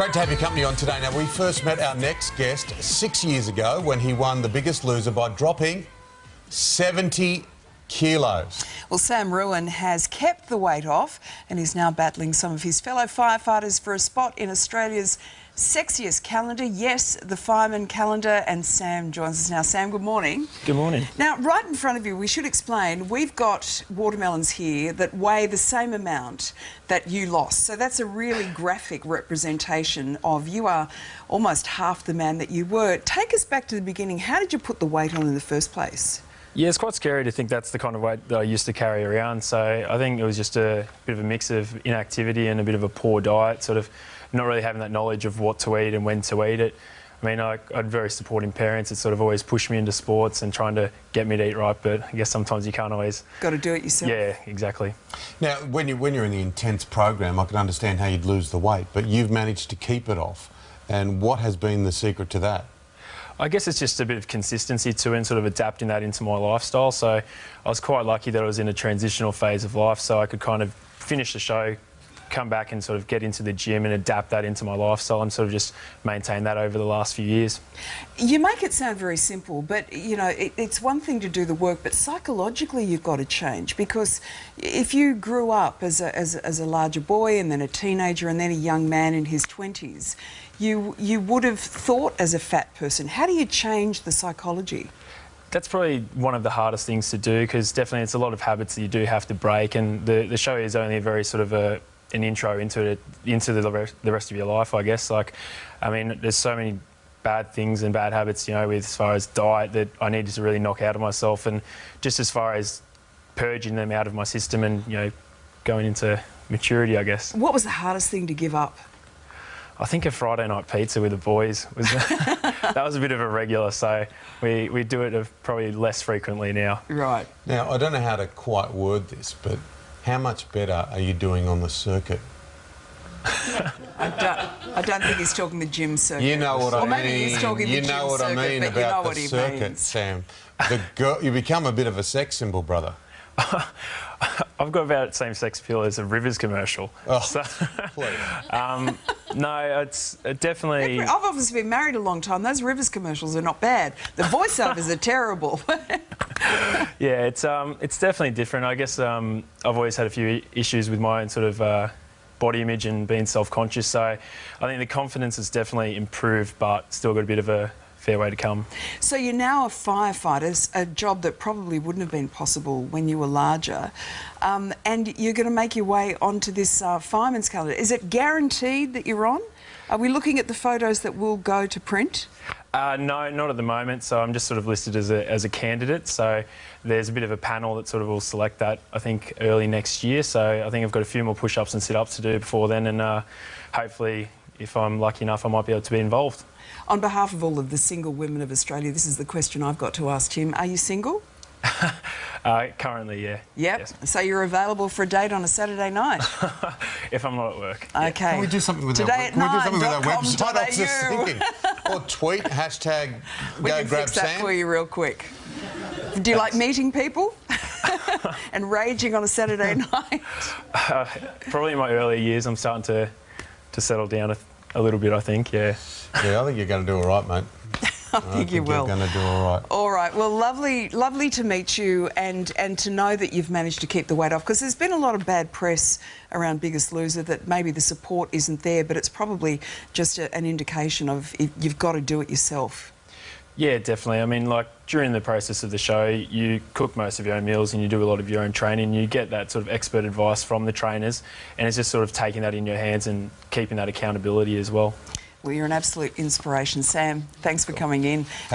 Great to have your company on today. Now, we first met our next guest 6 years ago when he won The Biggest Loser by dropping 70 kilos. Well, Sam Rouen has kept the weight off and is now battling some of his fellow firefighters for a spot in Australia's sexiest calendar. Yes, the fireman calendar, and Sam joins us now. Sam, good morning. Good morning. Now, right in front of you, we should explain, we've got watermelons here that weigh the same amount that you lost. So that's a really graphic representation of you are almost half the man that you were. Take us back to the beginning. How did you put the weight on in the first place? Yeah, it's quite scary to think that's the kind of weight that I used to carry around. So I think it was just a bit of a mix of inactivity and a bit of a poor diet, sort of not really having that knowledge of what to eat and when to eat it. I mean, I had very supporting parents that sort of always pushed me into sports and trying to get me to eat right, but I guess sometimes you can't always... Got to do it yourself. Yeah, exactly. Now, when you're in the intense program, I can understand how you'd lose the weight, but you've managed to keep it off. And what has been the secret to that? I guess it's just a bit of consistency to it and sort of adapting that into my lifestyle. So I was quite lucky that I was in a transitional phase of life, so I could kind of finish the show, come back and sort of get into the gym and adapt that into my lifestyle and sort of just maintain that over the last few years. You make it sound very simple, but, you know, it's one thing to do the work, but psychologically you've got to change, because if you grew up as a larger boy and then a teenager and then a young man in his 20s, you would have thought as a fat person. How do you change the psychology? That's probably one of the hardest things to do, because definitely it's a lot of habits that you do have to break, and the show is only a very sort of an intro into the rest of your life, I guess. Like, I mean, there's so many bad things and bad habits, you know, with as far as diet that I needed to really knock out of myself, and just as far as purging them out of my system and, you know, going into maturity, I guess. What was the hardest thing to give up? I think a Friday night pizza with the boys was that was a bit of a regular, so we do it probably less frequently now. Right. Now, I don't know how to quite word this, but how much better are you doing on the circuit? I don't think he's talking the gym circuit. You know what I mean. Or maybe he's talking the gym circuit, you know what I mean about the circuit, Sam. You become a bit of a sex symbol, brother. I've got about the same sex appeal as a Rivers commercial. Oh, so, please. No, it's definitely... I've obviously been married a long time. Those Rivers commercials are not bad. The voiceovers are terrible. Yeah, it's definitely different. I guess I've always had a few issues with my own sort of body image and being self-conscious, so I think the confidence has definitely improved, but still got a bit of a fair way to come. So you're now a firefighter, a job that probably wouldn't have been possible when you were larger, and you're going to make your way onto this fireman's calendar. Is it guaranteed that you're on? Are we looking at the photos that will go to print? No, not at the moment. So I'm just sort of listed as a candidate. So there's a bit of a panel that sort of will select that, I think, early next year. So I think I've got a few more push-ups and sit-ups to do before then, and hopefully, if I'm lucky enough, I might be able to be involved. On behalf of all of the single women of Australia, this is the question I've got to ask Tim. Are you single? Currently, yeah. Yep. Yes. So you're available for a date on a Saturday night? If I'm not at work. Okay. Yeah. Can we do something with Today our, can we do something with our website? I was just .com.au. thinking. Or tweet, hashtag We go can grab fix that Sam. for you real quick. Do you like meeting people? And raging on a Saturday night? Probably in my earlier years, I'm starting to settle down a little bit, I think, yeah. Yeah, I think you're going to do all right, mate. I think you will. You're going to do all right. All right. Well, lovely to meet you, and to know that you've managed to keep the weight off, because there's been a lot of bad press around Biggest Loser that maybe the support isn't there, but it's probably just an indication of you've got to do it yourself. Yeah, definitely. I mean, like, during the process of the show, you cook most of your own meals and you do a lot of your own training. You get that sort of expert advice from the trainers, and it's just sort of taking that in your hands and keeping that accountability as well. Well, you're an absolute inspiration, Sam. Thanks for coming in.